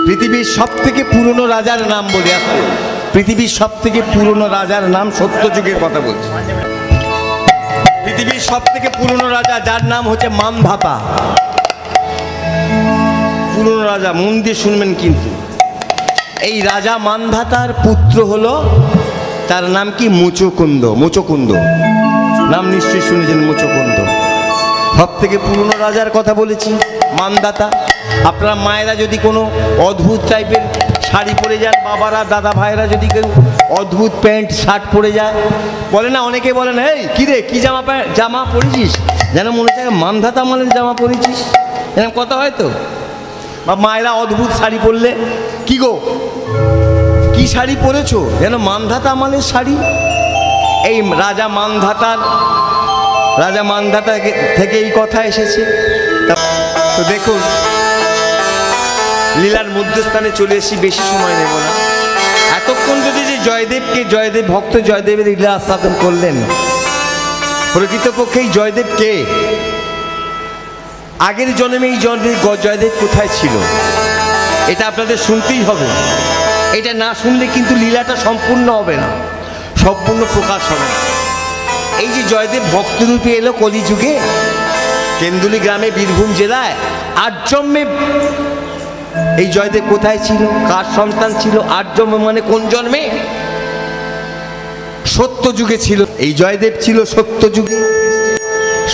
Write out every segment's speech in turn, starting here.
পৃথিবীর সবথেকে পুরনো রাজার নাম বলি আজকে। পৃথিবীর সবথেকে পুরনো রাজার নাম সত্যযুগের কথা বলছি। পৃথিবীর সবথেকে পুরনো রাজা যার নাম হচ্ছে মান্ধাতা। পুরনো রাজা, মন দিয়ে শুনবেন কিন্তু। এই রাজা মান্ধাতার পুত্র হলো, তার নাম কি মুচকুন্দ। মুচকুন্দ নাম নিশ্চয়ই শুনেছেন। মুচকুন্দ সব থেকে পুরনো রাজার কথা বলেছি, মান্ধাতা। আপনারা মায়েরা যদি কোনো অদ্ভুত টাইপের শাড়ি পরে যান, বাবারা দাদা ভাইরা যদি কেউ অদ্ভুত প্যান্ট শার্ট পরে যায়, বলে না, অনেকে বলেন, এই কী রে, কী জামা পরেছিস, যেন মনে হচ্ছে মান্ধাতা মালের জামা পরেছিস, এরকম কথা হয় তো। বা মায়েরা অদ্ভুত শাড়ি পরলে, কি গো কি শাড়ি পরেছো, যেন মান্ধাতা মালের শাড়ি। এই রাজা মান্ধাতা থেকে এই কথা এসেছে। তো দেখুন, লীলার মধ্যস্থানে চলে এসেছি, বেশি সময় নেব না। এতক্ষণ যদি যে জয়দেব ভক্ত জয়দেবের লীলা আস্বাদন করলেন, প্রকৃতপক্ষে এই জয়দেব কে? আগের জন্মে এই জয়দেব কোথায় ছিল, এটা আপনাদের শুনতেই হবে। এটা না শুনলে কিন্তু লীলাটা সম্পূর্ণ হবে না, সম্পূর্ণ প্রকাশ হবে না। এই যে জয়দেব ভক্তরূপে এলো কলিযুগে, কেন্দুলি গ্রামে, বীরভূম জেলায় 8 জন্মে এই জয়দেব কোথায় ছিল, কার সন্তান ছিল? 8 জন্ম মানে কোন জন্মে? সত্যযুগে ছিল। এই জয়দেব ছিল সত্যযুগে।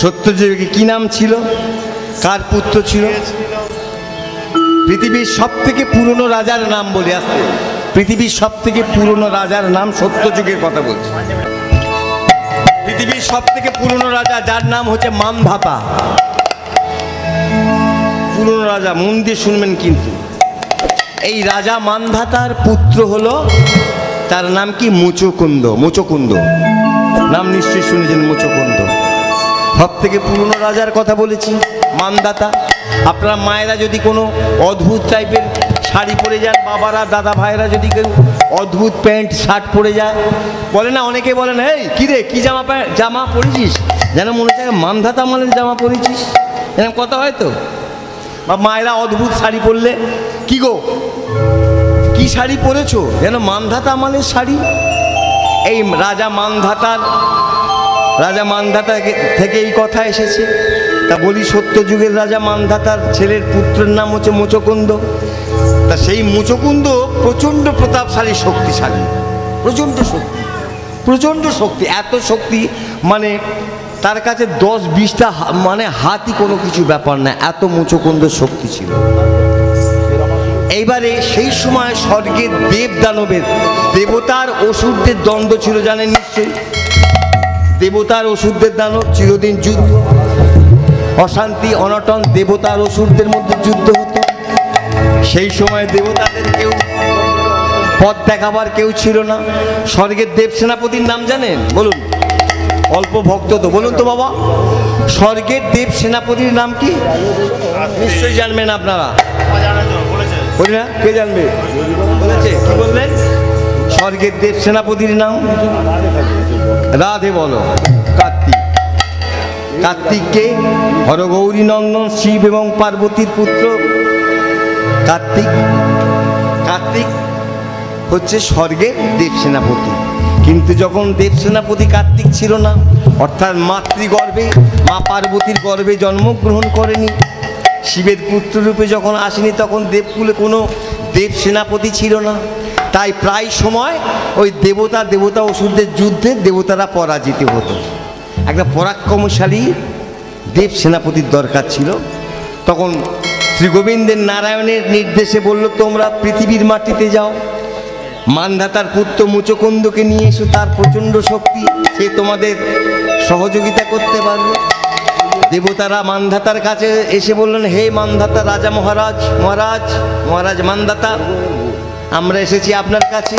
সত্যযুগে কি নাম ছিল, কার পুত্র ছিল? পৃথিবীর সবথেকে পুরনো রাজার নাম বলি আজকে। পৃথিবীর সবথেকে পুরনো রাজার নাম সত্যযুগের কথা বলছি। পৃথিবীর সবথেকে পুরনো রাজা যার নাম হচ্ছে মান্ধাতা। পুরনো রাজা, মন দিয়ে শুনবেন কিন্তু। এই রাজা মান্ধাতার পুত্র হলো, তার নাম কি মুচকুন্দ। মুচকুন্দ নাম নিশ্চয়ই শুনেছেন। মুচকুন্দ সব থেকে পুরনো রাজার কথা বলেছি, মান্ধাতা। আপনারা মায়েরা যদি কোনো অদ্ভুত টাইপের শাড়ি পরে যান, বাবারা দাদা ভাইরা যদি কেউ অদ্ভুত প্যান্ট শার্ট পরে যায়, বলে না, অনেকে বলেন, এই কী রে, কী জামা পরেছিস, যেন মনে হচ্ছে মান্ধাতা মালের জামা পরেছিস, এরকম কথা হয় তো। বা মায়েরা অদ্ভুত শাড়ি পরলে, কি গো কি শাড়ি পরেছো, যেন মান্ধাতা মালের শাড়ি। এই রাজা মান্ধাতা থেকে এই কথা এসেছে। তা বলি, সত্যযুগের রাজা মান্ধাতার ছেলের পুত্রের নাম হচ্ছে মুচকুন্দ। তা সেই মুচকুন্দ প্রচণ্ড প্রতাপশালী, শক্তিশালী, প্রচণ্ড শক্তি। এত শক্তি মানে তার কাছে 10-20টা মানে হাতি কোনো কিছু ব্যাপার না, এত মুচকুন্দ শক্তি ছিল। এইবারে সেই সময় স্বর্গের দেব দানবের, দেবতার অসুরদের দ্বন্দ্ব ছিল, জানেন নিশ্চয়ই। দেবতার অসুরদের দানব, চিরদিন যুদ্ধ, অশান্তি অনটন, দেবতার অসুরদের মধ্যে যুদ্ধ হতো। সেই সময় দেবতাদের কেউ পথ দেখাবার কেউ ছিল না। স্বর্গের দেব সেনাপতির নাম জানেন? বলুন, অল্প ভক্ত তো, বলুন তো বাবা, স্বর্গের দেব সেনাপতির নাম কি? নিশ্চয়ই জানবেন আপনারা, বলি না, কে জানবে? বলেছে, কি বললেন? স্বর্গের দেব সেনাপতির নাম রাধে, বলো। কার্তিককে হরগৌরী নন্দন, শিব এবং পার্বতীর পুত্র কার্তিক হচ্ছে স্বর্গের দেব সেনাপতি। কিন্তু যখন দেব সেনাপতি কার্তিক ছিল না, অর্থাৎ মাতৃগর্ভে, মা পার্বতীর গর্ভে জন্মগ্রহণ করেনি, শিবের পুত্ররূপে যখন আসেনি, তখন দেবকুলে কোনো দেব সেনাপতি ছিল না। তাই প্রায় সময় ওই দেবতা অসুরদের যুদ্ধে দেবতারা পরাজিত হতো। একটা পরাক্রমশালী দেব সেনাপতির দরকার ছিল। তখন শ্রী গোবিন্দের নারায়ণের নির্দেশে বলল, তোমরা পৃথিবীর মাটিতে যাও, মান্ধাতার পুত্র মুচকুন্দকে নিয়ে এসো, তার প্রচণ্ড শক্তি, সে তোমাদের সহযোগিতা করতে পারবে। দেবতারা মান্ধাতার কাছে এসে বললেন, হে মান্ধাতা রাজা মহারাজ মান্ধাতা, আমরা এসেছি আপনার কাছে,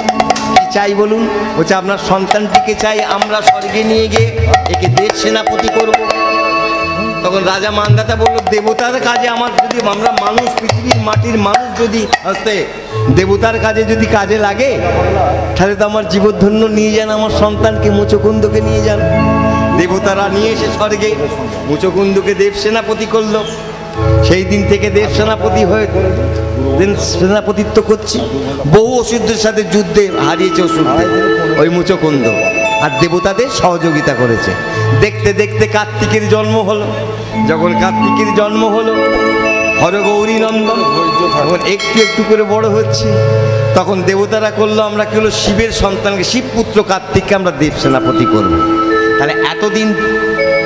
কি চাই বলুন? বলছে, আপনার সন্তানটিকে চাই, আমরা স্বর্গে নিয়ে গিয়ে একে দেব সেনাপতি করব। তখন রাজা মান্ধাতা বলল, দেবতার কাজে আমরা মানুষ, পৃথিবীর মাটির মানুষ যদি আসতে দেবতার কাজে যদি কাজে লাগে, তাহলে তো আমার জীবনধন্য, নিয়ে যান আমার সন্তানকে, মুচকুন্দকে নিয়ে যান। দেবতারা নিয়ে এসে স্বর্গে মুচকুন্দকে দেব সেনাপতি করল। সেই দিন থেকে দেব সেনাপতি হয়ে দিন সেনাপতিত্ব করছি, বহু অসুরদের সাথে যুদ্ধে হারিয়েছে অসুরদের ওই মুচকুন্দ, আর দেবতাদের সহযোগিতা করেছে। দেখতে দেখতে কার্তিকের জন্ম হলো। যখন কার্তিকের জন্ম হলো, হরগৌরী নন্দন যখন একটু একটু করে বড় হচ্ছে, তখন দেবতারা করলো, আমরা কি হলো শিবের সন্তানকে, শিবপুত্র কার্তিককে আমরা দেব সেনাপতি করবো। তাহলে এতদিন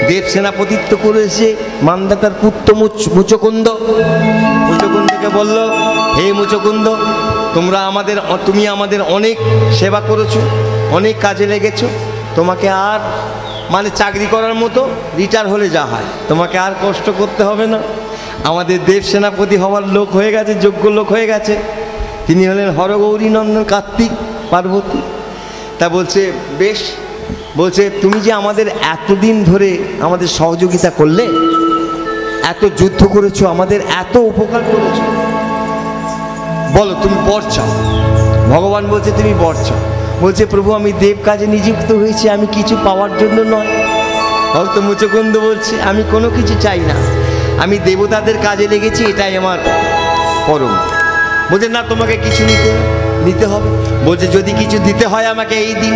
দেব সেনাপতিত্ব করেছে মান্ধাতার পুত্র মুচকুন্দ। মুচকুন্দকে বলল, হে মুচকুন্দ, তুমি আমাদের অনেক সেবা করেছো, অনেক কাজে লেগেছো, তোমাকে আর মানে চাকরি করার মতো রিটায়ার হলে যা হয়, তোমাকে আর কষ্ট করতে হবে না। আমাদের দেব সেনাপতি হওয়ার লোক হয়ে গেছে, যোগ্য লোক হয়ে গেছে। তিনি হলেন হরগৌরী নন্দন কার্তিক পার্বতী। তা বলছে বেশ, বলছে তুমি যে আমাদের এতদিন ধরে আমাদের সহযোগিতা করলে, এত যুদ্ধ করেছো, আমাদের এত উপকার করেছো, বলো তুমি বর চাও। ভগবান বলছে তুমি বর চাও। বলছে প্রভু আমি দেব কাজে নিযুক্ত হয়েছি, আমি কিছু পাওয়ার জন্য নয়। হয়তো মুচকুন্দ বলছে আমি কোনো কিছু চাই না, আমি দেবতাদের কাজে লেগেছি, এটাই আমার পরম। বলছে না, তোমাকে কিছু নিতে হবে। বলছে যদি কিছু দিতে হয় আমাকে এই দিন,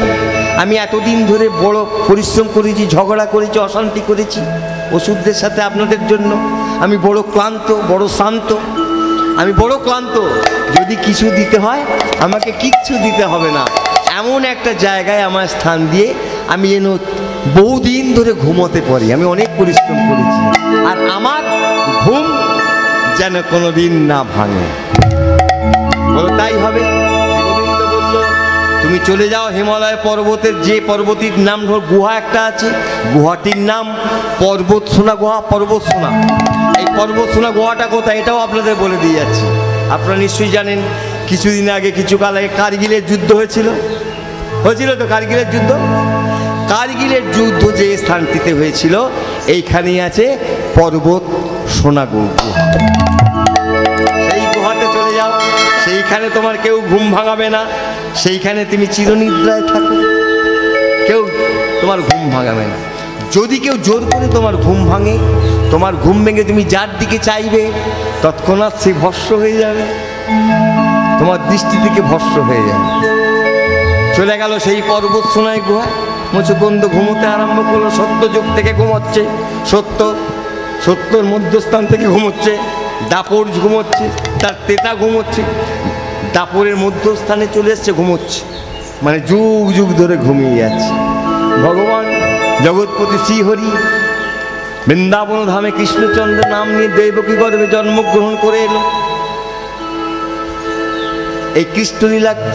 আমি এতদিন ধরে বড় পরিশ্রম করেছি, ঝগড়া করেছি, অশান্তি করেছি অসুরদের সাথে আপনাদের জন্য, আমি বড় ক্লান্ত, বড় শান্ত, আমি বড় ক্লান্ত। যদি কিছু দিতে হয় আমাকে কিচ্ছু দিতে হবে না, এমন একটা জায়গায় আমার স্থান দিয়ে আমি যেন বহুদিন ধরে ঘুমোতে পারি। আমি অনেক পরিশ্রম করেছি, আর আমার ঘুম যেন কোনো দিন না ভাঙে। বলো তাই হবে। গোবিন্দ বলল তুমি চলে যাও হিমালয় পর্বতের, যে পর্বতীর নাম ধর গুহা একটা আছে, গুহাটির নাম পর্বত সোনা গুহা। পর্বত সোনা, এই পর্বত সোনা গুহাটা কোথায় এটাও আপনাদের বলে দিয়ে যাচ্ছি। আপনারা নিশ্চয়ই জানেন কিছুদিন আগে, কিছু কাল আগে কার্গিলের যুদ্ধ হয়েছিল তো। কার্গিলের যুদ্ধ, কার্গিলের যুদ্ধ যে স্থানটিতে হয়েছিল এইখানেই আছে পর্বত সোনা গুহা। সেই গুহাতে চলে যাও, সেইখানে তোমার কেউ ঘুম ভাঙাবে না, সেইখানে তুমি চিরনিদ্রায় থাকো, কেউ তোমার ঘুম ভাঙাবে না। যদি কেউ জোর করে তোমার ঘুম ভাঙে, তোমার ঘুম ভেঙে তুমি যার দিকে চাইবে তৎক্ষণাৎ সে ভস্ম হয়ে যাবে, তোমার দৃষ্টি থেকে ভস্ম হয়ে যাবে। চলে গেল সেই পর্বত সোনায় গুহায়। মুচকুন্দ ঘুমোতে আরম্ভ করলো। সত্য যুগ থেকে ঘুমোচ্ছে, সত্যর মধ্যস্থান থেকে ঘুমোচ্ছে, দাপর ঘুমোচ্ছে, তার তেতা ঘুমোচ্ছে, দাপরের মধ্যস্থানে চলে এসছে, ঘুমোচ্ছে, মানে যুগ যুগ ধরে ঘুমিয়ে যাচ্ছে। ভগবান জগৎপতি শ্রীহরি বৃন্দাবন ধামে কৃষ্ণচন্দ্র নাম নিয়ে দেবকী গর্ভে জন্মগ্রহণ করে এলো। এই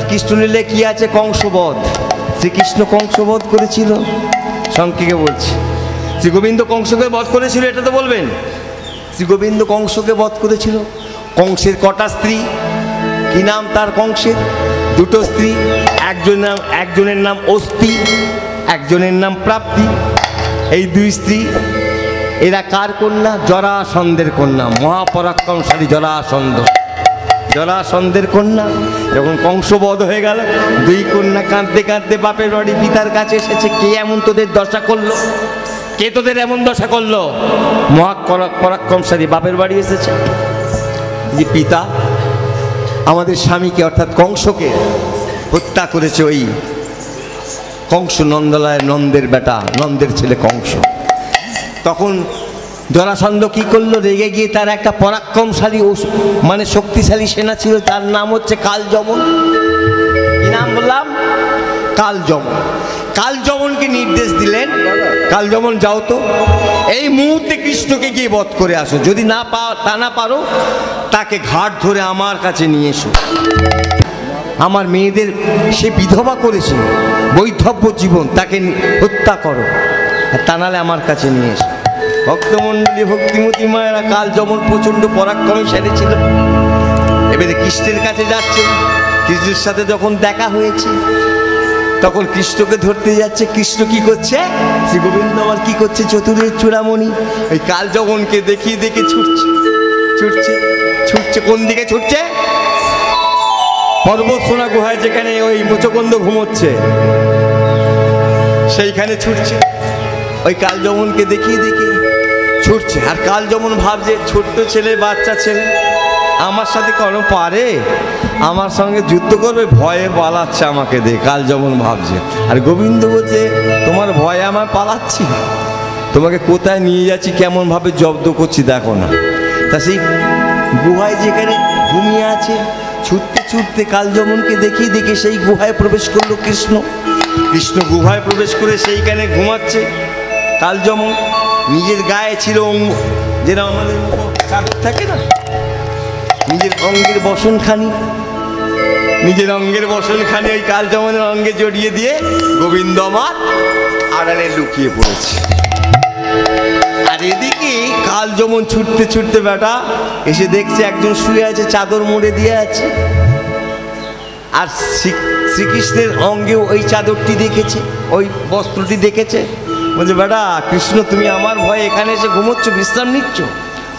কৃষ্ণলীলা কি আছে? কংসবধ। শ্রীকৃষ্ণ কংসবধ করেছিল। সংক্ষেপে বলছি, শ্রী গোবিন্দ কংসকে বধ করেছিল, এটা তো বলবেন। শ্রী গোবিন্দ কংসকে বধ করেছিল। কংসের কটা স্ত্রী? কি নাম তার? কংসের দুটো স্ত্রী, একজনের নাম অস্তি, একজনের নাম প্রাপ্তি। এই দুই স্ত্রী, এরা কার কন্যা? জরাসন্ধের কন্যা, মহাপরাক্রমশালী জরাসন্ধের কন্যা। যখন কংসবধ হয়ে গেল, দুই কন্যা কাঁদতে কাঁদতে বাপের বাড়ি পিতার কাছে এসেছে। কে এমন তোদের দশা করলো? কে তোদের এমন দশা করলো? মহাপরাক্রমশালী বাপের বাড়ি এসেছে যে পিতা আমাদের স্বামীকে অর্থাৎ কংসকে হত্যা করেছে। ওই কংস নন্দলায় নন্দের বেটা, নন্দের ছেলে কংস। তখন জরাসন্ধ কি করলো? রেগে গিয়ে তার একটা পরাক্রমশালী মানে শক্তিশালী সেনা ছিল, তার নাম হচ্ছে কালযমন। কি নাম বললাম? কালযমন। কালযমনকে নির্দেশ দিলেন, কালযমন যাও তো এই মুহূর্তে কৃষ্ণকে গিয়ে বধ করে আসো, যদি না পারো তাকে ঘাট ধরে আমার কাছে নিয়ে এসো। আমার মেয়েদের সে বিধবা করেছে, বৈধব্য জীবন, তাকে হত্যা করো, তা নাহলে আমার কাছে নিয়ে এসো। ভক্তমণ্ডলী, ভক্তিমতী মায়েরা, কালযমন প্রচণ্ড পরাক্রমশালী ছিল। এবারে কৃষ্ণের কাছে যাচ্ছে। কৃষ্ণের সাথে যখন দেখা হয়েছে তখন কৃষ্ণকে ধরতে যাচ্ছে। কৃষ্ণ কি করছে? শ্রী গোবিন্দ আমার কি করছে? চতুরের চূড়ামণি ওই কালযমনকে দেখিয়ে দেখে ছুটছে, ছুটছে, ছুটছে। কোন দিকে ছুটছে? পর্বত সোনা গুহায়, যেখানে ওই মুচকুন্দ ঘুমোচ্ছে, সেইখানে ছুটছে। ওই কালযমনকে দেখিয়ে দেখে ছুটছে। আর কালযমন ভাবছে ছোট্ট ছেলে, বাচ্চা ছেলে, আমার সাথে কোনো পারে, আমার সঙ্গে যুদ্ধ করবে, ভয়ে পালাচ্ছে আমাকে দে, কাল যেমন ভাবছে। আর গোবিন্দ বলছে তোমার ভয়ে আমার পালাচ্ছি, তোমাকে কোথায় নিয়ে যাচ্ছি, কেমনভাবে জব্দ করছি দেখো না। তা সেই গুহায় যেখানে ঘুমিয়ে আছে, ছুটতে ছুটতে কাল যমনকে দেখিয়ে দেখে সেই গুহায় প্রবেশ করলো কৃষ্ণ। কৃষ্ণ গুহায় প্রবেশ করে সেইখানে ঘুমাচ্ছে। কাল যমন নিজের গায়ে ছিল যেটা আমাদের চাদর থাকে না, নিজের অঙ্গের বসনখানি, নিজের অঙ্গের বসনখানি ওই কাল যমনের অঙ্গে জড়িয়ে দিয়ে গোবিন্দ আমার আড়ালে লুকিয়ে পড়েছে। আর এদিকে কাল যমন ছুটতে ছুটতে বেটা এসে দেখছে একজন শুয়ে আছে, চাদর মুড়ে দিয়ে আছে। আর শ্রীকৃষ্ণের অঙ্গেও ওই চাদরটি দেখেছে, ওই বস্ত্রটি দেখেছে। বলছে বেটা কৃষ্ণ, তুমি আমার ভয়ে এখানে এসে ঘুমোচ্ছ, বিশ্রাম নিচ্ছ,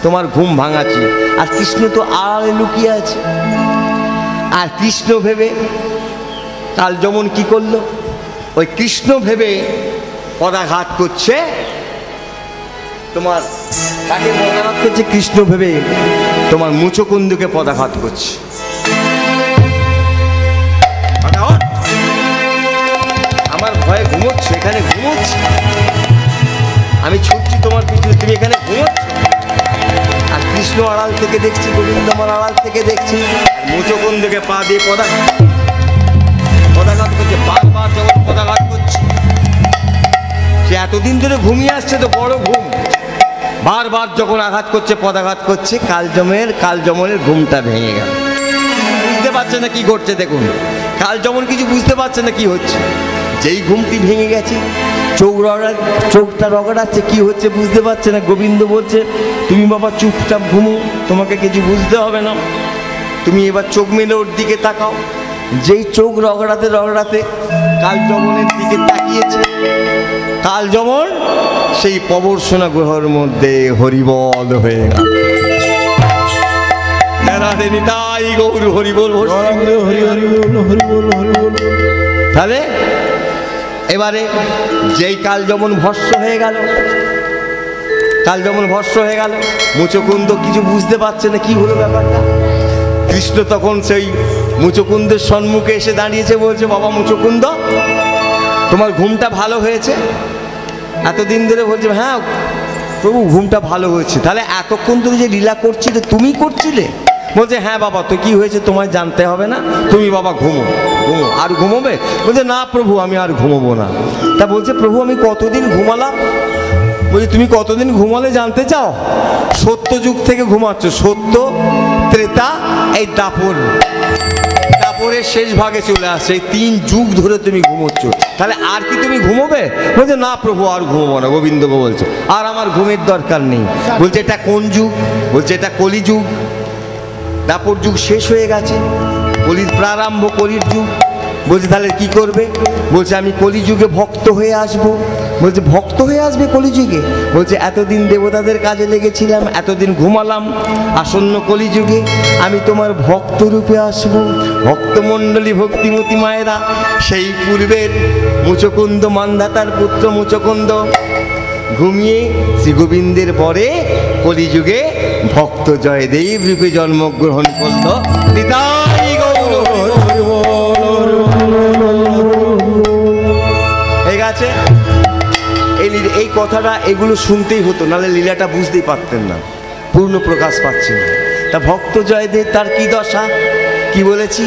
তোমার ঘুম ভাঙাচ্ছি। আর কৃষ্ণ তো আড়ালে লুকিয়ে আছে। আর কৃষ্ণ ভেবে কাল যমন কি করলো, ওই কৃষ্ণ ভেবে পদাঘাত করছে। তোমার কাকে পদাঘাত করছে? কৃষ্ণ ভেবে তোমার মুচকুন্দকে পদাঘাত করছে। আমার ভয়ে ঘুমোচ্ছ, এখানে ঘুমোচ্ছ, আমি ছুটছি তোমার পিছনে, তুমি এখানে ঘুমোচ্ছ। আর কৃষ্ণ আড়াল থেকে দেখছি, গোবিন্দ আমার আড়াল থেকে দেখছি, মুচকুন্দকে পা দিয়ে পদাঘাত করছে। বারবার যখন পদাঘাত করছে, সে এতদিন ধরে ঘুমিয়ে আসছে তো বড় ঘুম, বারবার যখন আঘাত করছে, পদাঘাত করছে, কাল যমনের ঘুমটা ভেঙে গেল। বুঝতে পারছে না কি ঘটছে। দেখুন কাল যমন কিছু বুঝতে পারছে না কি হচ্ছে। যেই ঘুমটি ভেঙে গেছে, চোখটা রগড়াচ্ছে, কি হচ্ছে বুঝতে পারছে না। গোবিন্দ বলছে তুমি বাবা চুপচাপ ঘুমো, তোমাকে কিছু বুঝতে হবে না, তুমি এবার চোখ মেলে ওর দিকে তাকাও। যেই চোখ রগড়াতে রগড়াতে কাল যমনের দিকে তাকিয়েছে, কাল যমন সেই প্রবর্ষণা গ্রহের মধ্যে হরিবল হয়ে গেল। তাহলে এবারে যেই কাল যমন ভস্ম হয়ে গেল, মুচকুন্দ কিছু বুঝতে পারছে না কি হলো ব্যাপারটা। কৃষ্ণ তখন সেই মুচকুন্দের সম্মুখে এসে দাঁড়িয়েছে, বলছে বাবা মুচকুন্দ, তোমার ঘুমটা ভালো হয়েছে? এতদিন ধরে বলছে হ্যাঁ প্রভু ঘুমটা ভালো হয়েছে। তাহলে এতক্ষণ ধরে যে লীলা করছিলে তুমি করছিলে? বলছে হ্যাঁ বাবা, তো কি হয়েছে তোমায় জানতে হবে না, তুমি বাবা ঘুমো। আর ঘুমোবে? বলছে না প্রভু আমি আর ঘুমোবো না। তা বলছে প্রভু আমি কতদিন ঘুমালাম? বলছে তুমি কতদিন ঘুমালে জানতে চাও? সত্য যুগ থেকে ঘুমাচ্ছ, সত্য, ত্রেতা, এই দাপরের শেষ ভাগে চলে আসছে, এই 3 যুগ ধরে তুমি ঘুমোচ্ছ, তাহলে আর কি তুমি ঘুমোবে? বলছে না প্রভু আর ঘুমোবো না। গোবিন্দকে বলছে আর আমার ঘুমের দরকার নেই। বলছে এটা কোন যুগ? বলছে এটা কলিযুগ, দাপর যুগ শেষ হয়ে গেছে, কলির প্রারম্ভ, কলির যুগ। বলছে তাহলে কি করবে? বলছে আমি কলিযুগে ভক্ত হয়ে আসবো। বলছে ভক্ত হয়ে আসবে কলিযুগে? বলছে এতদিন দেবতাদের কাজে লেগেছিলাম, এতদিন ঘুমালাম, আসন্ন কলিযুগে আমি তোমার ভক্ত রূপে আসবো। ভক্তমণ্ডলী ভক্তিমতী মায়েরা, সেই পূর্বের মুচকুন্দ মান্ধাতার পুত্র মুচকুন্দ ঘুমিয়ে শ্রী গোবিন্দের পরে কলিযুগে ভক্ত জয়দেব রূপে জন্মগ্রহণ করল। ঠিক আছে, এই কথাটা এগুলো শুনতেই হতো, নাহলে লীলাটা বুঝতেই পারতেন না, পূর্ণ প্রকাশ পাচ্ছে না। তা ভক্ত জয়দেব তার কি দশা, কি বলেছি,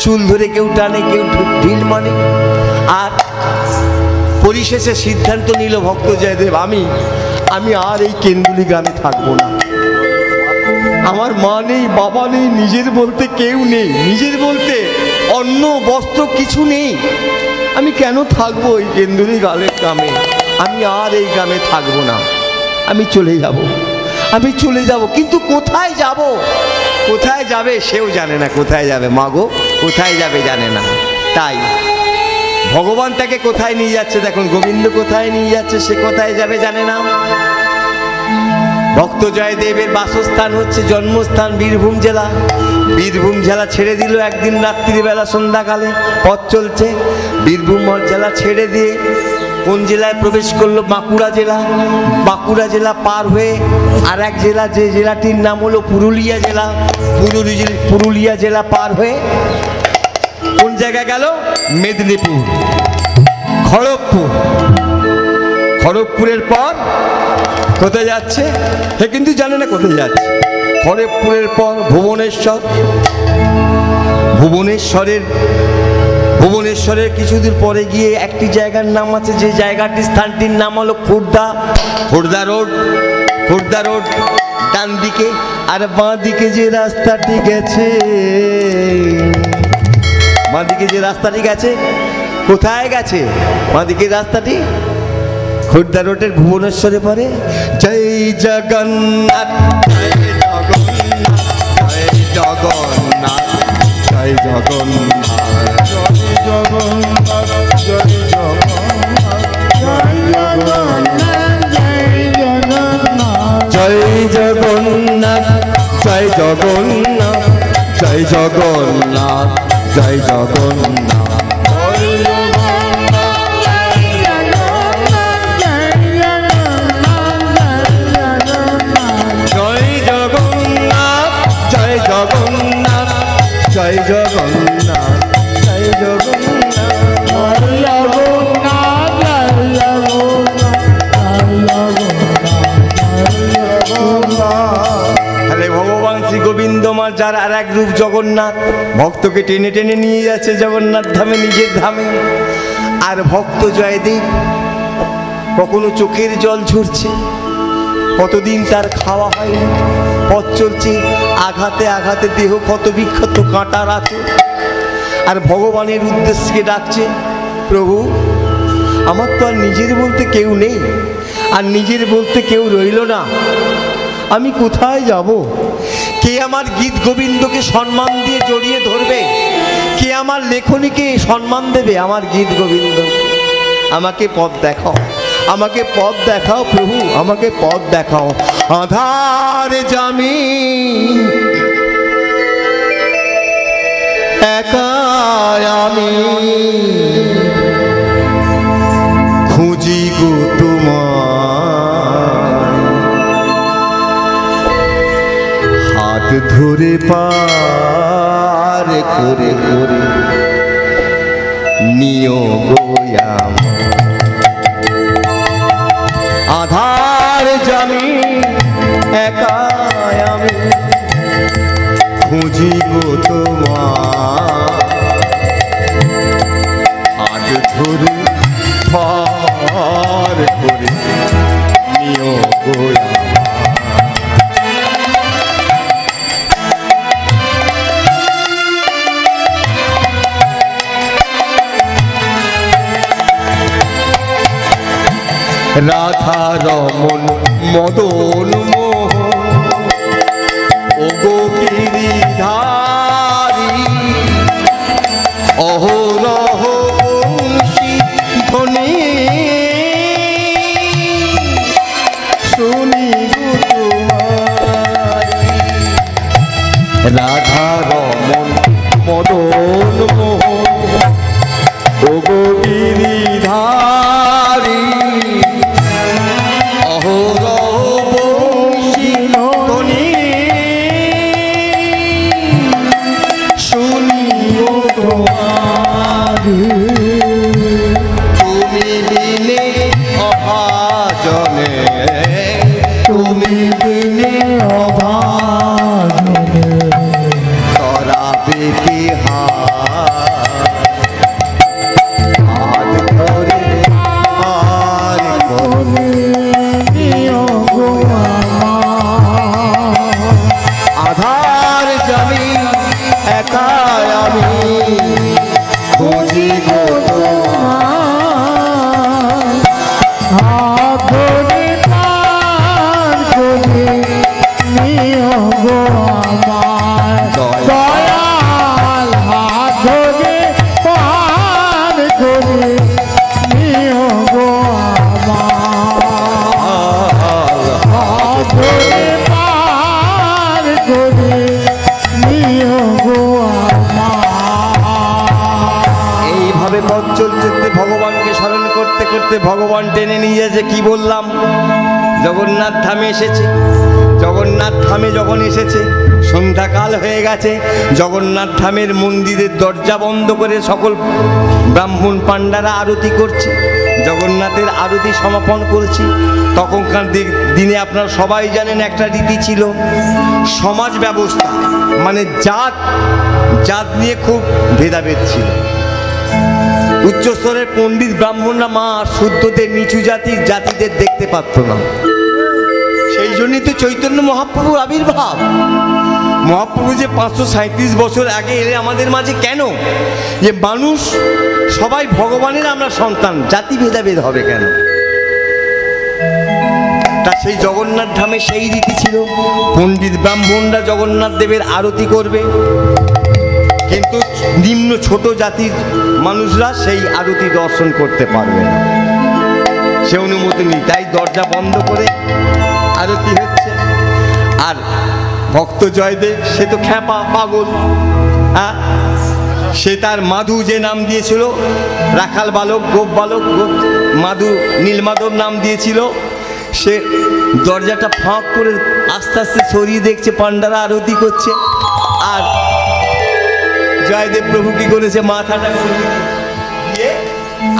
চুল ধরে কেউ টানে, কেউ ঢিল মানে। আর পরিশেষে সিদ্ধান্ত নিল ভক্ত জয়দেব আমি আর এই কেন্দুলি গ্রামে থাকবো না। আমার মা নেই, বাবা নেই, নিজের বলতে কেউ নেই, নিজের বলতে অন্ন বস্ত্র কিছু নেই, আমি কেন থাকবো এই কেন্দুলি গ্রামে? আমি আর এই গ্রামে থাকবো না, আমি চলে যাব। কিন্তু কোথায় যাব? কোথায় যাবে সেও জানে না, কোথায় যাবে মা গো, কোথায় যাবে জানে না। তাই ভগবান তাকে কোথায় নিয়ে যাচ্ছে দেখুন, গোবিন্দ কোথায় নিয়ে যাচ্ছে, সে কোথায় যাবে জানে না। ভক্ত জয়দেবের বাসস্থান হচ্ছে, জন্মস্থান বীরভূম জেলা। বীরভূম জেলা ছেড়ে দিল একদিন রাত্রিবেলা, সন্ধ্যাকালে পথ চলছে, বীরভূম জেলা ছেড়ে দিয়ে কোন জেলায় প্রবেশ করলো? বাঁকুড়া জেলা। বাঁকুড়া জেলা পার হয়ে আর এক জেলা, যে জেলাটির নাম হলো পুরুলিয়া জেলা। পুরুলিয়া জেলা পার হয়ে কোন জায়গায় গেল? মেদিনীপুর, খড়গপুর। খড়গপুরের পর কোথায় যাচ্ছে? হে কিন্তু জানে না কোথায় যাচ্ছে। খড়গপুরের পর ভুবনেশ্বর। ভুবনেশ্বরের কিছুদূর পরে গিয়ে একটি জায়গার নাম আছে, যে জায়গাটি স্থানটির নাম হলো খোর্ধা। খোর্ধা রোড ডান দিকে। আর বাঁ দিকে যে রাস্তাটি গেছে, বাঁ দিকে যে রাস্তাটি গেছে, কোথায় গেছে বাঁ দিকের রাস্তাটি? খোর্ধা রোডের ভুবনেশ্বরে পরে। জয় জগন্নাথ, জয় জগন্নাথ, জয় জগন্নাথ, জয় জগন্নাথ, জয় জগন্নাথ, জয় জগন্নাথ, জয় জগন্নাথ, জয় জগন্নাথ, জয় জগন্নাথ, জয় জগন্নাথ। তাহলে ভগবান শ্রী গোবিন্দ মা যার আর এক রূপ জগন্নাথ, ভক্তকে টেনে টেনে নিয়ে যাচ্ছে জগন্নাথ ধামে, নিজের ধামে। আর ভক্ত জয়দেব কখনো চোখের জল ঝরছে, কতদিন তার খাওয়া হয়নি, পথ চলছে আঘাতে আঘাতে, দেহ ক্ষত বিক্ষত, কাঁটার আছে। আর ভগবানের উদ্দেশ্যে ডাকছে, প্রভু আমার তো আর নিজের বলতে কেউ নেই, আর নিজের বলতে কেউ রইল না, আমি কোথায় যাব? কে আমার গীত গোবিন্দকে সম্মান দিয়ে জড়িয়ে ধরবে? কে আমার লেখনীকে সম্মান দেবে? আমার গীত গোবিন্দ, আমাকে পথ দেখাও, আমাকে পথ দেখাও প্রভু, আমাকে পথ দেখাও। আধার জামি একা আমি, খুঁজি গো তোমায়, হাত ধরে পার করে করে নিও গো আমায়। আধার জামি একা আমি, খুঁজি গো তোমায়, হাত ধরে পার করে নিও গো রাধা রমন মদন মোহন ও গিরিধারী, অহরহ বংশী ধ্বনি শুনি গো তোমারি। রাধা রমন মদন মোহন ও গিরিধারী, তুমি বিনে অভাজনে, তুমি বিনে অভাজনে, করাবে কি হাত ধরে আর করে নিও গো আমায়। আধার জামি একা আমি, খুঁজি গো তোমায়, হাত ধরে পার করে নিও গো আমায়। দয়াল হাত ধরে পার করে নিও গো আমায়, হাত ধরে পার করে নিও গো আমায়। এইভাবে পথ চলতে ভগবানকে স্মরণ করতে করতে ভগবান টেনে নিয়ে যাচ্ছে। কি বললাম, জগন্নাথ ধামে এসেছে। জগন্নাথ ধামে যখন এসেছে, সন্ধ্যাকাল হয়ে গেছে। জগন্নাথ ধামের মন্দিরের দরজা বন্ধ করে সকল ব্রাহ্মণ পাণ্ডারা আরতি করছে, জগন্নাথের আরতি সমাপন করছি। তখনকার দিনে আপনারা সবাই জানেন একটা রীতি ছিল, সমাজ ব্যবস্থা মানে জাত নিয়ে খুব ভেদাভেদ ছিল। উচ্চস্তরের পণ্ডিত ব্রাহ্মণরা মা শুদ্ধদের নিচু জাতিদের দেখতে পারত না। সেই জন্যই তো চৈতন্য মহাপ্রভুর আবির্ভাব। মহাপ্রভু যে 537 বছর আগে এলে আমাদের মাঝে কেন? যে মানুষ সবাই ভগবানের আমরা সন্তান, জাতি ভেদাভেদ হবে কেন? তা সেই জগন্নাথ ধামে সেই রীতি ছিল, পণ্ডিত ব্রাহ্মণরা জগন্নাথ দেবের আরতি করবে, কিন্তু নিম্ন ছোট জাতির মানুষরা সেই আরতি দর্শন করতে পারবে না, সে অনুমতি নেই। তাই দরজা বন্ধ করে আরতি হচ্ছে। আর ভক্ত জয়দেব সে তো খ্যাপা পাগল, হ্যাঁ, সে তার মাধু যে নাম দিয়েছিল, রাখাল বালক, গোপ বালক, মাধু, নীলমাধব নাম দিয়েছিল, সে দরজাটা ফাঁক করে আস্তে আস্তে সরিয়ে দেখছে পাণ্ডারা আরতি করছে। আর জয়দেব প্রভু কি করেছে, মাথাটা দিয়ে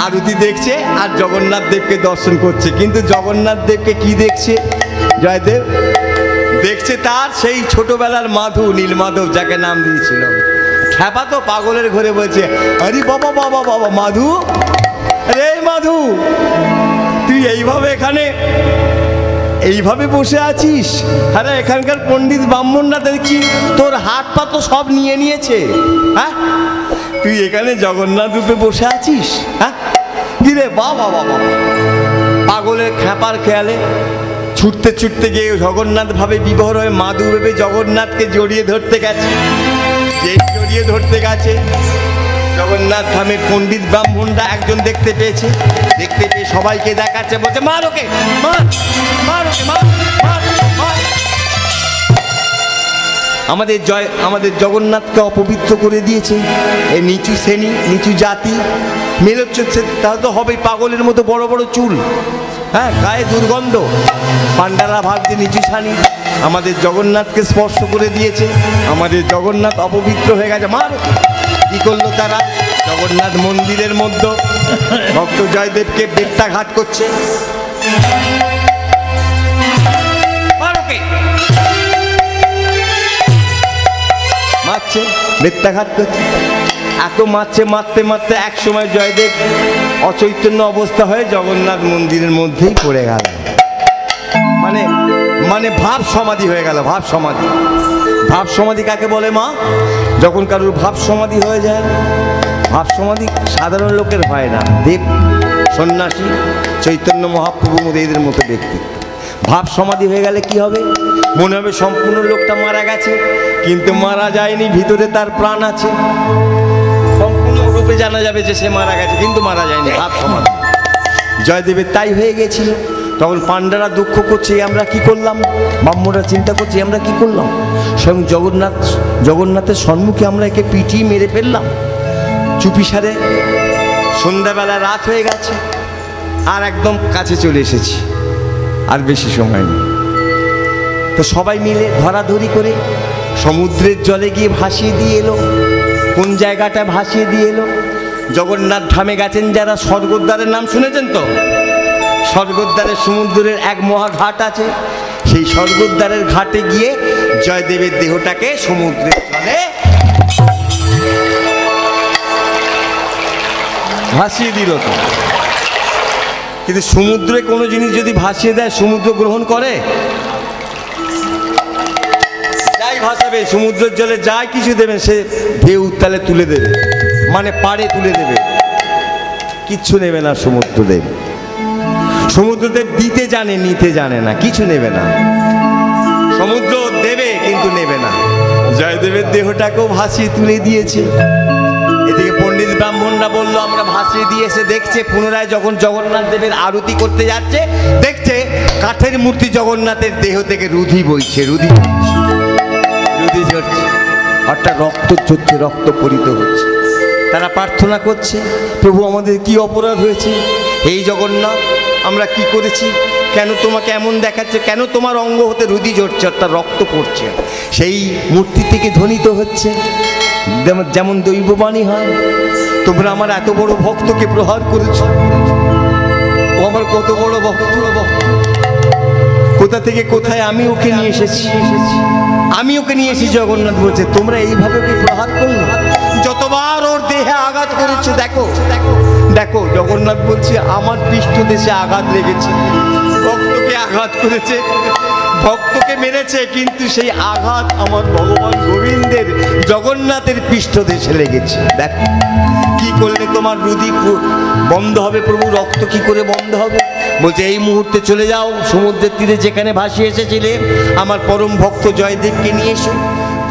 আরতি দেখছে আর জগন্নাথ দেবকে দর্শন করছে। কিন্তু জগন্নাথ দেবকে কি দেখছে? জয়দেব দেখছে তার সেই ছোটবেলার মাধু, নীলমাধব যাকে নাম দিয়েছিল। খ্যাপা তো পাগলের ঘরে বলছে, আরে বাবা বাবা বাবা মাধু, আরে মাধু, তুই এইভাবে বসে আছিস? আরে এখানকার পণ্ডিত ব্রাহ্মণরা দেখছি তোর হাত পা তো সব নিয়ে নিয়েছে, হ্যাঁ, তুই এখানে জগন্নাথ রূপে বসে আছিস? হ্যাঁ, কিরে বাবা বাবা। পাগলের খ্যাপার খেয়ালে ছুটতে ছুটতে গিয়ে জগন্নাথ ভাবে বিভোর হয়ে মাধু ভেবে জগন্নাথকে জড়িয়ে ধরতে গেছে। যেই জড়িয়ে ধরতে গেছে, জগন্নাথ ধামের পণ্ডিত ব্রাহ্মণরা একজন দেখতে পেয়েছে, দেখতে পেয়ে সবাইকে দেখাচ্ছে, বলছে মার ওকে, মার মার ওকে, মার মার মার। আমাদের জগন্নাথকে অপবিত্র করে দিয়েছে। এই নিচু শ্রেণী, নিচু জাতি মেলোচ্ছে, তাহলে তো হবেই পাগলের মতো বড় বড় চুল, হ্যাঁ, গায়ে দুর্গন্ধ। পাণ্ডারা ভাবছে নিচু শ্রেণী, আমাদের জগন্নাথকে স্পর্শ করে দিয়েছে, আমাদের জগন্নাথ অপবিত্র হয়ে গেছে, মার। কি করলো তারা? জগন্নাথ মন্দিরের মধ্যে ভক্ত জয়দেবকে বেত্রাঘাত করছে, মারছে, বেত্রাঘাত করছে। এত মারছে, মারতে মারতে এক সময় জয়দেব অচৈতন্য অবস্থা হয়ে জগন্নাথ মন্দিরের মধ্যেই পড়ে গেল। মানে ভাব সমাধি হয়ে গেল। ভাব সমাধি, ভাব সমাধি কাকে বলে মা? যখন কারোর ভাব সমাধি হয়ে যায়। ভাব সমাধি সাধারণ লোকের হয় না, দেব, সন্ন্যাসী, চৈতন্য মহাপ্রভু এদের মতো ব্যক্তিত্ব। ভাব সমাধি হয়ে গেলে কি হবে? মনে হবে সম্পূর্ণ লোকটা মারা গেছে, কিন্তু মারা যায়নি, ভিতরে তার প্রাণ আছে। সম্পূর্ণ রূপে জানা যাবে যে সে মারা গেছে, কিন্তু মারা যায়নি। ভাব সমাধি জয়দেবের তাই হয়ে গেছিল। তখন পাণ্ডারা দুঃখ করছে, আমরা কি করলাম? ব্রাহ্মণরা চিন্তা করছে, আমরা কি করলাম? স্বয়ং জগন্নাথের সম্মুখে আমরা একে পিটিয়ে মেরে ফেললাম। চুপিসারে সন্ধ্যাবেলা রাত হয়ে গেছে, আর একদম কাছে চলে এসেছি, আর বেশি সময় নেই। তো সবাই মিলে ধরাধরি করে সমুদ্রের জলে গিয়ে ভাসিয়ে দিয়ে এলো। কোন জায়গাটা ভাসিয়ে দিয়ে এলো? জগন্নাথ ধামে গেছেন যারা, স্বর্গদ্বারের নাম শুনেছেন তো? স্বর্গদ্বারের সমুদ্রের এক মহাঘাট আছে, সেই স্বর্গদ্বারের ঘাটে গিয়ে জয়দেবের দেহটাকে সমুদ্রের জলে ভাসিয়ে দিল। তো কিন্তু সমুদ্রে কোনো জিনিস যদি ভাসিয়ে দেয়, সমুদ্র গ্রহণ করে? যাই ভাসাবে সমুদ্রের জলে, যাই কিছু দেবেন, সে ঢেউ উত্তালে তুলে দেবে, মানে পাড়ে তুলে দেবে, কিচ্ছু নেবে না সমুদ্রদেব। সমুদ্রদেব দিতে জানে, নিতে জানে না, কিছু নেবে না। সমুদ্র দেবে কিন্তু নেবে না। জয়দেবের দেহটাকেও ভাসিয়ে তুলে দিয়েছে। এদিকে পণ্ডিত ব্রাহ্মণরা বললো আমরা ভাসিয়ে দিয়ে এসে দেখছে, পুনরায় যখন জগন্নাথ দেবের আরতি করতে যাচ্ছে, দেখছে কাঠের মূর্তি জগন্নাথের দেহ থেকে রুধি বইছে, রুধি ঝরছে, অর্থাৎ রক্ত ঝরছে, রক্ত পরিত হচ্ছে। তারা প্রার্থনা করছে, প্রভু আমাদের কি অপরাধ হয়েছে, এই জগন্নাথ আমরা কি করেছি, কেন তোমাকে এমন দেখাচ্ছে, কেন তোমার অঙ্গ হতে রুদি ঝরছে অর্থাৎ রক্ত পড়ছে। সেই মূর্তি থেকে ধ্বনিত হচ্ছে যেমন দৈববাণী হয়, তোমরা আমার এত বড় ভক্তকে প্রহার করেছ, ও আমার কত বড় ভক্ত, কোথা থেকে কোথায় আমি ওকে নিয়ে এসেছি, আমি ওকে নিয়ে এসেছি। জগন্নাথ বলছে তোমরা এইভাবে ওকে প্রহার করলে, যতবার ওর দেহে আঘাত করেছে দেখো দেখো। জগন্নাথ বলছে আমার পৃষ্ঠদেশে আঘাত লেগেছে, ভক্তকে আঘাত করেছে, ভক্তকে মেরেছে, কিন্তু সেই আঘাত আমার ভগবান গোবিন্দের জগন্নাথের পৃষ্ঠদেশে লেগেছে। দেখো কি করলে তোমার রুদি বন্ধ হবে প্রভু, রক্ত কি করে বন্ধ হবে। বলছে এই মুহূর্তে চলে যাও সমুদ্রের তীরে যেখানে ভাসিয়ে এসেছিলে, আমার পরম ভক্ত জয়দেবকে নিয়ে এসো।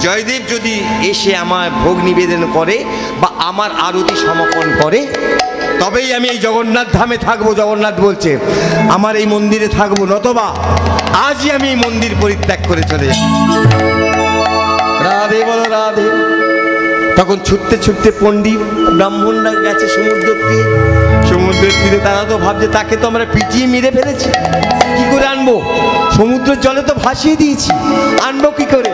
জয়দেব যদি এসে আমার ভোগ নিবেদন করে বা আমার আরতি সমাপন করে, তবেই আমি এই জগন্নাথ ধামে থাকবো। জগন্নাথ বলছে আমার এই মন্দিরে থাকবো, নতবা আজই আমি এই মন্দির পরিত্যাগ করে চলে যাব। রাধে বলো রাধে। তখন ছুটতে ছুটতে পণ্ডিত ব্রাহ্মণরা গেছে সমুদ্রের তীরে। তারা তো ভাবছে তাকে তো আমরা পিটিয়ে মেরে ফেলেছি, কি করে আনবো, সমুদ্রের জলে তো ভাসিয়ে দিয়েছি, আনবো কি করে।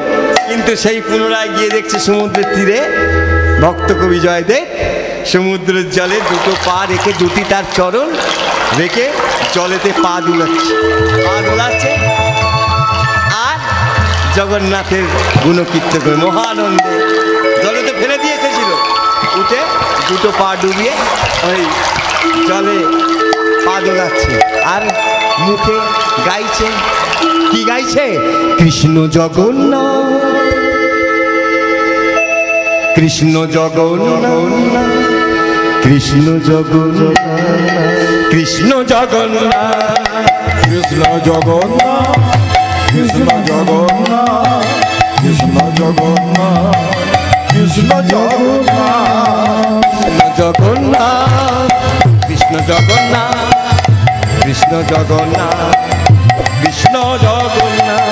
কিন্তু সেই পুনরায় গিয়ে দেখছে সমুদ্রের তীরে ভক্ত কবি জয়দেব সমুদ্রের জলে দুটো পা রেখে, দুটি তার চরণ রেখে জলেতে পা দোলাচ্ছে আর জগন্নাথের গুণকীর্তন করে মহানন্দে। জলেতে ফেলে দিয়ে এসেছিল, উঠে দুটো পা ডুবিয়ে ওই জলে পা দোলাচ্ছে আর মুখে গাইছে। কি গাইছে? কৃষ্ণ জগন্নাথ, কৃষ্ণ জগন্নাথ, কৃষ্ণ জগন্নাথ, কৃষ্ণ জগন্নাথ, কৃষ্ণ জগন্নাথ, কৃষ্ণ জগন্নাথ, কৃষ্ণ জগন্নাথ, কৃষ্ণ জগন্নাথ, জগন্নাথ, কৃষ্ণ জগন্নাথ, কৃষ্ণ জগন্নাথ, কৃষ্ণ জগন্নাথ,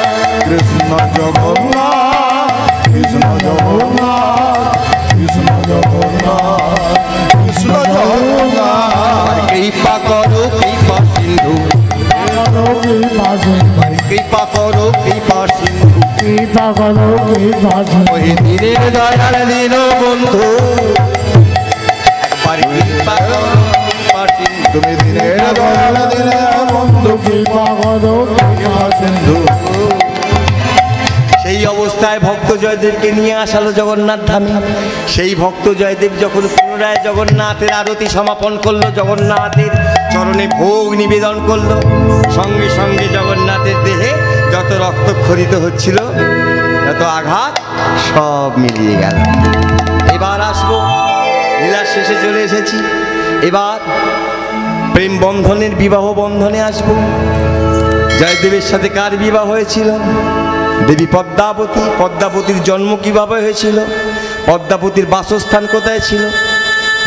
কৃষ্ণ জগন্নাথ, কৃষ্ণ জগন্নাথ, কৃষ্ণ জগন্নাথ, কৃষ্ণ জগন্নাথ। কৃপা করো কৃপা সিন্ধু, কৃপা করো কৃপা সিন্ধু, ওই দিনের দয়াল দিন বন্ধু, একবার কৃপা করো কৃপা সিন্ধু, তুমি দিনের দয়াল দিনের বন্ধু, কৃপা করো কৃপা সিন্ধু। সেই অবস্থায় ভক্ত জয়দেবকে নিয়ে আসালো জগন্নাথ ধামে। সেই ভক্ত জয়দেব যখন পুনরায় জগন্নাথের আরতি সমাপন করলো, জগন্নাথের চরণে ভোগ নিবেদন করলো, সঙ্গে সঙ্গে জগন্নাথের দেহে যত রক্তক্ষরিত হচ্ছিল, যত আঘাত, সব মিলিয়ে গেল। এবার আসবো, লীলার শেষে চলে এসেছি, এবার প্রেম বন্ধনের বিবাহ বন্ধনে আসবো। জয়দেবের সাথে কার বিবাহ হয়েছিল? দেবী পদ্মাবতী। পদ্মাবতীর জন্ম কিভাবে হয়েছিল? পদ্মাবতীর বাসস্থান কোথায় ছিল?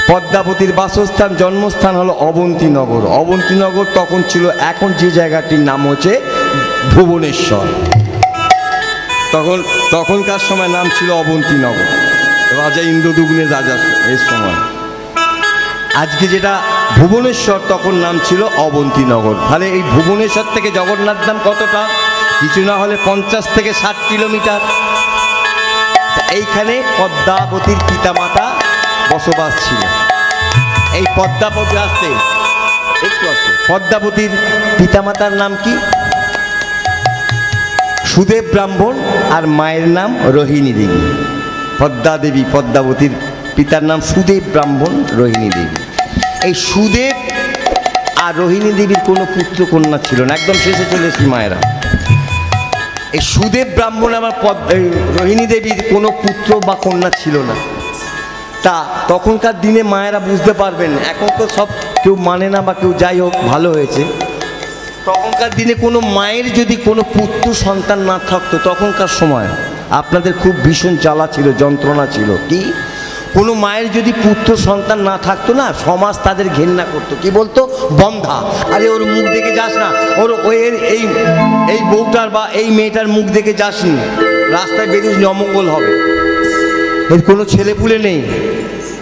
পদ্মাবতীর বাসস্থান, জন্মস্থান হলো অবন্তীনগর। অবন্তীনগর তখন ছিল এখন যে জায়গাটির নাম হচ্ছে ভুবনেশ্বর। তখনকার সময় নাম ছিল অবন্তীনগর, রাজা ইন্দ্রদুগ্নের রাজা এর সময়। আজকে যেটা ভুবনেশ্বর, তখন নাম ছিল অবন্তীনগর। তাহলে এই ভুবনেশ্বর থেকে জগন্নাথ ধাম কতটা? কিছু না হলে 50 থেকে 60 কিলোমিটার। এইখানে পদ্মাবতীর পিতামাতা বসবাস ছিল। এই পদ্মাবতী আসতে একটু আসতে, পদ্মাবতীর পিতামাতার নাম কি? সুদেব ব্রাহ্মণ, আর মায়ের নাম রোহিণী দেবী। পদ্মা দেবী, পদ্মাবতীর পিতার নাম সুদেব ব্রাহ্মণ, রোহিণী দেবী। এই সুদেব আর রোহিণী দেবীর কোনো পুত্র কন্যা ছিল না, একদম শেষে চলে এসেছি মায়েরা। এই সুদেব ব্রাহ্মণ আমার রোহিণী দেবীর কোনো পুত্র বা কন্যা ছিল না। তা তখনকার দিনে মায়েরা বুঝতে পারবেন, এখন তো সব কেউ মানে না বা কেউ যাই হোক, ভালো হয়েছে। তখনকার দিনে কোনো মায়ের যদি কোনো পুত্র সন্তান না থাকতো, তখনকার সময় আপনাদের খুব ভীষণ জ্বালা ছিল, যন্ত্রণা ছিল। কি? কোনো মায়ের যদি পুত্র সন্তান না থাকতো না, সমাজ তাদের ঘেন্না করতো। কি বলতো? বন্ধা, আরে ওর মুখ দেখে যাস না, ওর এই বউটার বা এই মেয়েটার মুখ দেখে যাসনি, রাস্তায় বেরিয়ে অমঙ্গল হবে, এর কোনো ছেলে পুলে নেই।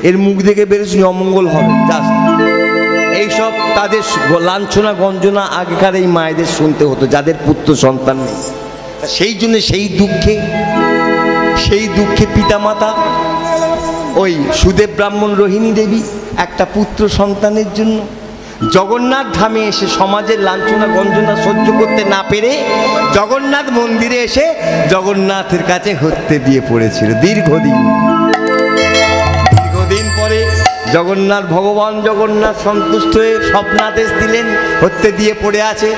এর মুখ দেখে বেরোচ্ছি অমঙ্গল হবে, জাস্ট এইসব তাদের লাঞ্ছনা গঞ্জনা আগেকার এই মায়েদের শুনতে হতো যাদের পুত্র সন্তান নেই। সেই জন্য সেই দুঃখে পিতামাতা ওই সুদেব ব্রাহ্মণ রোহিণী দেবী একটা পুত্র সন্তানের জন্য জগন্নাথ ধামে এসে সমাজের লাঞ্ছনা গঞ্জনা সহ্য করতে না পেরে জগন্নাথ মন্দিরে এসে জগন্নাথের কাছে হত্যে দিয়ে পড়েছিল দীর্ঘদিন পরে জগন্নাথ ভগবান জগন্নাথ সন্তুষ্ট হয়ে স্বপ্নাদেশ দিলেন, হত্যে দিয়ে পড়ে আছে।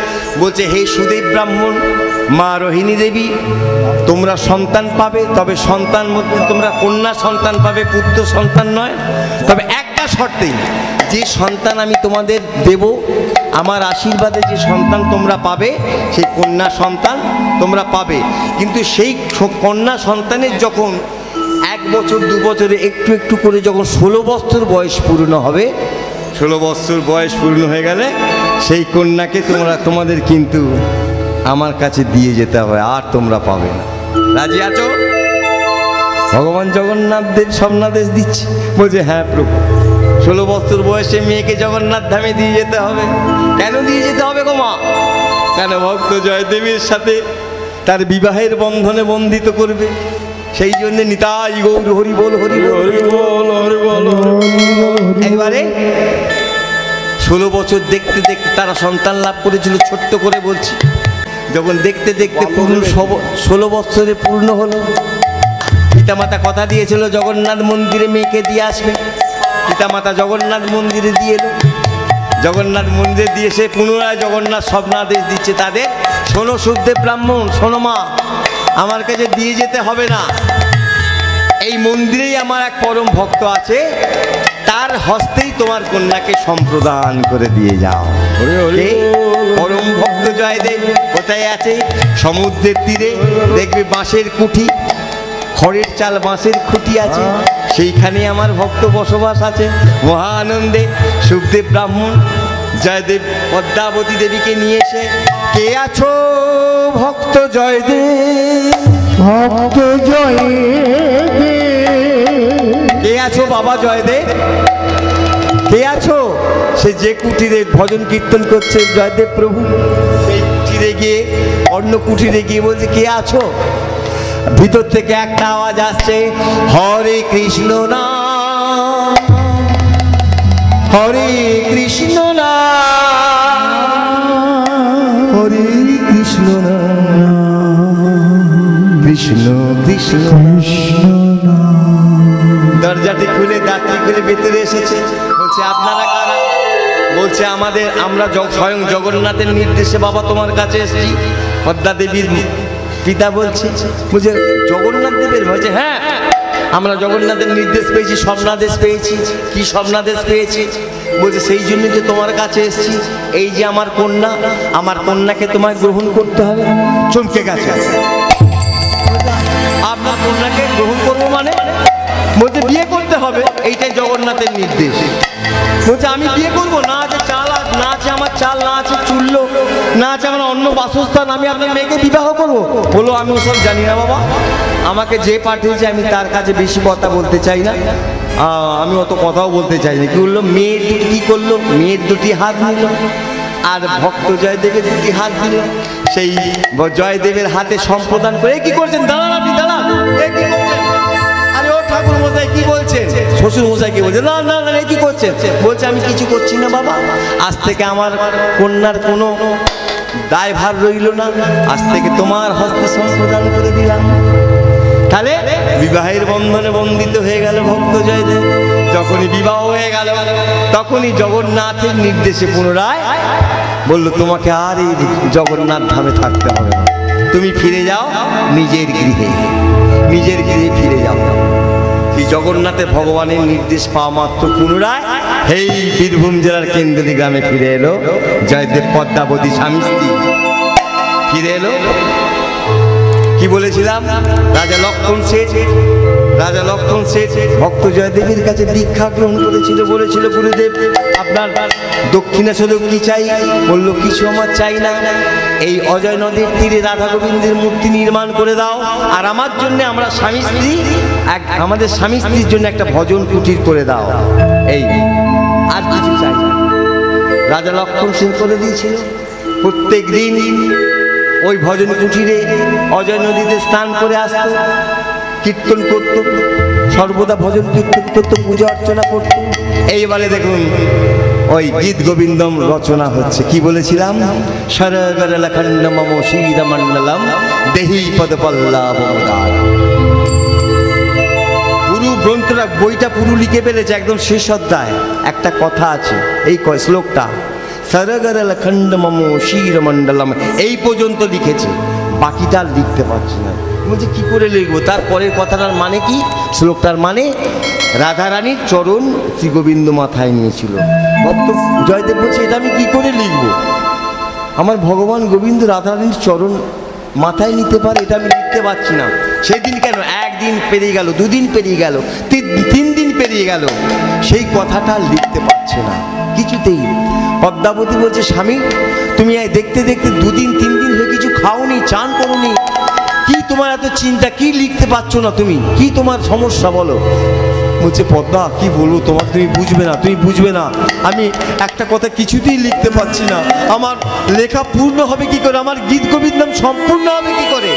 বলছে, হে সুদেব ব্রাহ্মণ, মা রোহিণী দেবী, তোমরা সন্তান পাবে, তবে সন্তান মধ্যে তোমরা কন্যা সন্তান পাবে, পুত্র সন্তান নয়। তবে একটা শর্তেই, যে সন্তান আমি তোমাদের দেব, আমার আশীর্বাদে যে সন্তান তোমরা পাবে সেই কন্যা সন্তান তোমরা পাবে। কিন্তু সেই কন্যা সন্তানের যখন 1 বছর 2 বছরে একটু একটু করে যখন 16 বছর বয়স পূর্ণ হবে, 16 বছর বয়স পূর্ণ হয়ে গেলে সেই কন্যাকে তোমাদের কিন্তু আমার কাছে দিয়ে যেতে হবে, আর তোমরা পাবে না। রাজি আছো? ভগবান জগন্নাথ দেব স্বপ্নাদেশ দিচ্ছে। বলছে, হ্যাঁ প্রভু, 16 বছর বয়সে মেয়েকে জগন্নাথ ধামে দিয়ে যেতে হবে। কেন দিয়ে যেতে হবে গো মা? কেন? ভক্ত জয়দেবের সাথে তার বিবাহের বন্ধনে বন্ধিত করবে, সেই জন্য নিতাই গৌর হরি বল, হরি হরি বল, হরি বল। এবারে 16 বছর দেখতে দেখতে তারা সন্তান লাভ করেছিল। ছোট্ট করে বলছি, যখন দেখতে দেখতে পূর্ণ 16 বছরে পূর্ণ হলো, পিতামাতা কথা দিয়েছিল জগন্নাথ মন্দিরে মেয়েকে দিয়ে আসবে। পিতামাতা জগন্নাথ মন্দিরে দিয়ে এলো। জগন্নাথ মন্দিরে দিয়ে সে পুনরায় জগন্নাথ স্বপ্নাদেশ দিচ্ছে তাদের, শোনো সুদেব ব্রাহ্মণ, শোনো মা, আমার কাছে দিয়ে যেতে হবে না। এই মন্দিরেই আমার এক পরম ভক্ত আছে, তার হস্তেই তোমার কন্যাকে সম্প্রদান করে দিয়ে যাও। পরম ভক্ত জয়দেব কোথায় আছে? সমুদ্রের তীরে দেখবে বাঁশের কুঠি, খড়ের চাল বাঁশের খুঁটি আছে, সেইখানে আমার ভক্ত বসবাস আছে। মহা আনন্দে সুখদেব ব্রাহ্মণ জয়দেব পদ্মাবতী দেবীকে নিয়ে এসে, কে আছো ভক্ত জয়দেব, ভক্ত জয়দেব, কে আছো বাবা জয়দেব, কে আছো? সে যে কুটিরে ভজন কীর্তন করছে জয়দেব প্রভু, সেই কুটিরে গিয়ে, অন্য কুটিরে গিয়ে বলছে, কে আছো? ভিতর থেকে একটা আওয়াজ আসছে, হরে কৃষ্ণ নাম, হরে কৃষ্ণ নাম, হরে কৃষ্ণ নাম, কৃষ্ণ কৃষ্ণ কৃষ্ণ। দরজাটি খুলে দ্বারটি খুলে ভেতরে এসেছে। বলছে, আপনারা কারা? বলছে, আমরা স্বয়ং জগন্নাথের নির্দেশে বাবা তোমার কাছে এসেছি। পদ্মা দেবীর পিতা বলছে, বুঝে জগন্নাথ দেবের? বলছে, হ্যাঁ, আমরা জগন্নাথের নির্দেশ পেয়েছি, স্বপ্নাদেশ পেয়েছি। কি স্বপ্নাদেশ পেয়েছি? বলছে, সেই জন্য যে তোমার কাছে এসেছি। এই যে আমার কন্যা, আমার কন্যাকে তোমায় গ্রহণ করতে হবে। চমকে গেছে, আপনার কন্যাকে গ্রহণ করবো মানে? বলছে, বিয়ে করতে হবে, এইটাই জগন্নাথের নির্দেশ। বলছে, আমি বিয়ে করবো না, আছে চাল, না আছে আমার চাল, না আছে চুল্ল, না আছে আমার অন্য বাসস্থান, আমি আপনার মেয়েকে বিবাহ করবো? বলো, আমি ওসব জানি না বাবা, আমাকে যে পাঠিয়েছে আমি তার কাছে বেশি কথা বলতে চাই না, আমি অত কথাও বলতে চাই না। কি বললো? মেয়ের দুটি কি করলো? মেয়ের দুটি হাত নিল আর ভক্ত জয়দেবের দুটি হাত দিল। সেই জয়দেবের হাতে সম্প্রদান করে, কি করছেন? দাঁড়ান আপনি, দাঁড়ান, কি করছেন? আরে ও ঠাকুর মশাই কি বলছেন? শ্বশুর মশাই কি বলছেন? না না না, কি করছেন? বলছে, আমি কিছু করছি না বাবা, আজ থেকে আমার কন্যার কোনো দায়ভার রইল না, আজ থেকে তোমার হস্তে সম্প্রদান করে দিলাম। তাহলে বিবাহের বন্ধনে বন্দিত হয়ে গেল ভক্ত জয়দেব। যখনই বিবাহ হয়ে গেল, তখনই জগন্নাথের নির্দেশে পুনরায় বলল, তোমাকে আর এই জগন্নাথ ধামে থাকতে হবে না, তুমি ফিরে যাও নিজের গৃহে, নিজের গৃহে ফিরে যাও। সেই জগন্নাথের ভগবানের নির্দেশ পাওয়া মাত্র পুনরায় এই বীরভূম জেলার কেন্দ্রী গ্রামে ফিরে এলো জয়দেব পদ্মাবতী স্বামী স্ত্রী। ফিরে এলো কি বলেছিলাম? রাজা লক্ষণ শেঠ ভক্ত জয়দেবের কাছে দীক্ষা গ্রহণ করেছিল, বলেছিল গুরুদেব আপনার দক্ষিণা স্বরূপ কি চাই? বলল কিছু আমার চাই না, এই অজয় নদীর তীরে রাধা গোবিন্দের মূর্তি নির্মাণ করে দাও, আর আমার জন্য আমরা আমাদের স্বামী স্ত্রীর জন্য একটা ভজন কুটির করে দাও, এই আর কিছু চাই না। রাজা লক্ষণ সিং করে দিয়েছিল। প্রত্যেক দিন ওই ভজন কুটিরে অজয় নদীতে স্নান করে আসতো, কীর্তন করত, সর্বদা ভজন কীর্তন করতো, পূজা অর্চনা করত। এইবারে দেখুন ওই গীত গোবিন্দম রচনা হচ্ছে। কি বলেছিলাম? সরগরলখণ্ড মম শিরমণ্ডলম দেহি পদপল্লবম। পুরো গ্রন্থটা বইটা পুরো লিখে ফেলেছে, একদম শেষ অধ্যায় একটা কথা আছে, এই শ্লোকটা সরগরলখণ্ড মম শিরমণ্ডলম এই পর্যন্ত লিখেছে, বাকিটা আর লিখতে পারছি না। বলছি কি করে লিখবো? তারপরের কথাটার মানে কি? শ্লোকটার মানে রাধারানীর চরণ শ্রীগোবিন্দ মাথায় নিয়েছিল। ভক্ত জয়দেব বলছে এটা আমি কি করে লিখবো? আমার ভগবান গোবিন্দ রাধারানীর চরণ মাথায় নিতে পারে, এটা আমি লিখতে পারছি না। সেদিন কেন, একদিন পেরিয়ে গেল, দুদিন পেরিয়ে গেল, তিন দিন পেরিয়ে গেল, সেই কথাটা লিখতে পারছে না কিছুতেই। পদ্মাবতী বলছে স্বামী তুমি দেখতে দেখতে দুদিন তিন দিন হয়ে কিছু খাওনি, চান করোনি, কি তোমার এত চিন্তা, কি লিখতে পারছো না তুমি, কি তোমার সমস্যা বলো? বলছে পদ্মা কি বলবো তোমার, তুমি বুঝবে না, আমি একটা কথা কিছুতেই লিখতে পারছি না, আমার লেখা পূর্ণ হবে কি করে, আমার গীত গোবিন্দম সম্পূর্ণ হবে কি করে?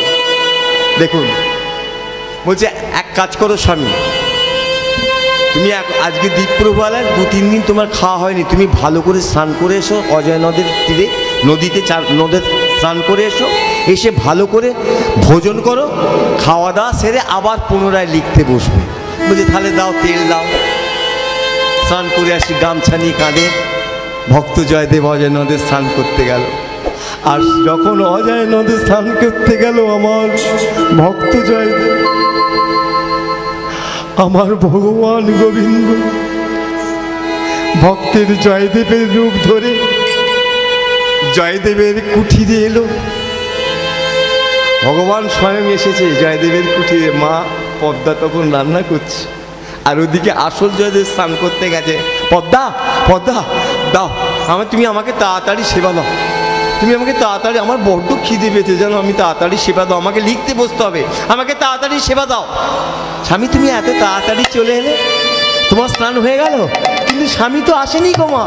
দেখুন বলছে এক কাজ করো স্বামী, তুমি আজকে দ্বীপ্রবালায় 2-3 দিন তোমার খাওয়া হয়নি, তুমি ভালো করে স্নান করে এসো, অজয় নদের তীরে নদীতে স্নান করে এসো, এসে ভালো করে ভোজন করো, খাওয়া দাওয়া সেরে আবার পুনরায় লিখতে বসবে। বলছে তাহলে দাও, তেল দাও, স্নান করে আসি, গামছা নিয়ে কাঁধে। ভক্ত জয়দেব অজয় নদে স্নান করতে গেল, আর যখন অজয় নদে স্নান করতে গেল আমার ভক্ত জয়দেব, আমার ভগবান গোবিন্দ ভক্তের জয়দেবের রূপ ধরে জয়দেবের কুঠিরে এলো। ভগবান স্বয়ং এসেছে জয়দেবের কুঠিরে, মা পদ্মা তখন রান্না করছে, আর ওদিকে আসল জয়দেব স্নান করতে গেছে। পদ্মা দাও তুমি আমাকে তাড়াতাড়ি সেবা দাও, তুমি আমাকে তাড়াতাড়ি, আমার বড্ড খিদে পেয়েছে যেন, আমি তাড়াতাড়ি সেবা দাও, আমাকে লিখতে বসতে হবে, আমাকে তাড়াতাড়ি সেবা দাও। স্বামী তুমি এত তাড়াতাড়ি চলে এলে, তোমার স্নান হয়ে গেল, কিন্তু স্বামী তো আসেনি গো মা,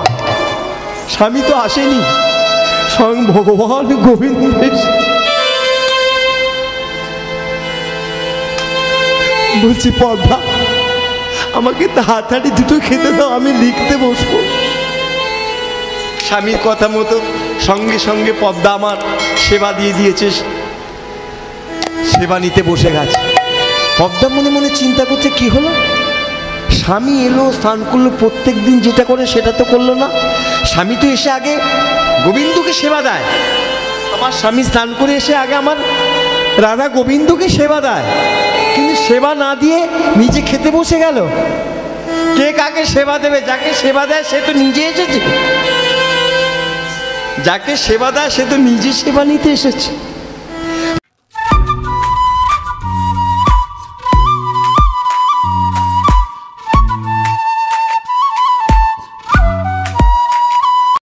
স্বামী তো আসেনি, স্বয়ং ভগবান গোবিন্দ বলছি পদ্মা আমাকে তাড়াতাড়ি দুটো খেতে দাও, আমি লিখতে বসবো। স্বামীর কথা মতো সঙ্গে সঙ্গে পদ্মা আমার সেবা দিয়ে দিয়েছে, সেবা নিতে বসে গেছে। পদ্মা মনে মনে চিন্তা করছে কি হলো, স্বামী এলো স্নান করলো, প্রত্যেক দিন যেটা করে সেটা তো করলো না, স্বামী তো এসে আগে গোবিন্দকে সেবা দেয়, আমার স্বামী স্নান করে এসে আগে আমার রাধা গোবিন্দকে সেবা দেয়, কিন্তু সেবা না দিয়ে নিজে খেতে বসে গেল। কে কাকে সেবা দেবে? যাকে সেবা দেয় সে তো নিজে এসেছে, যাকে সেবা দেয় সে তো নিজে সেবা নিতে এসেছে।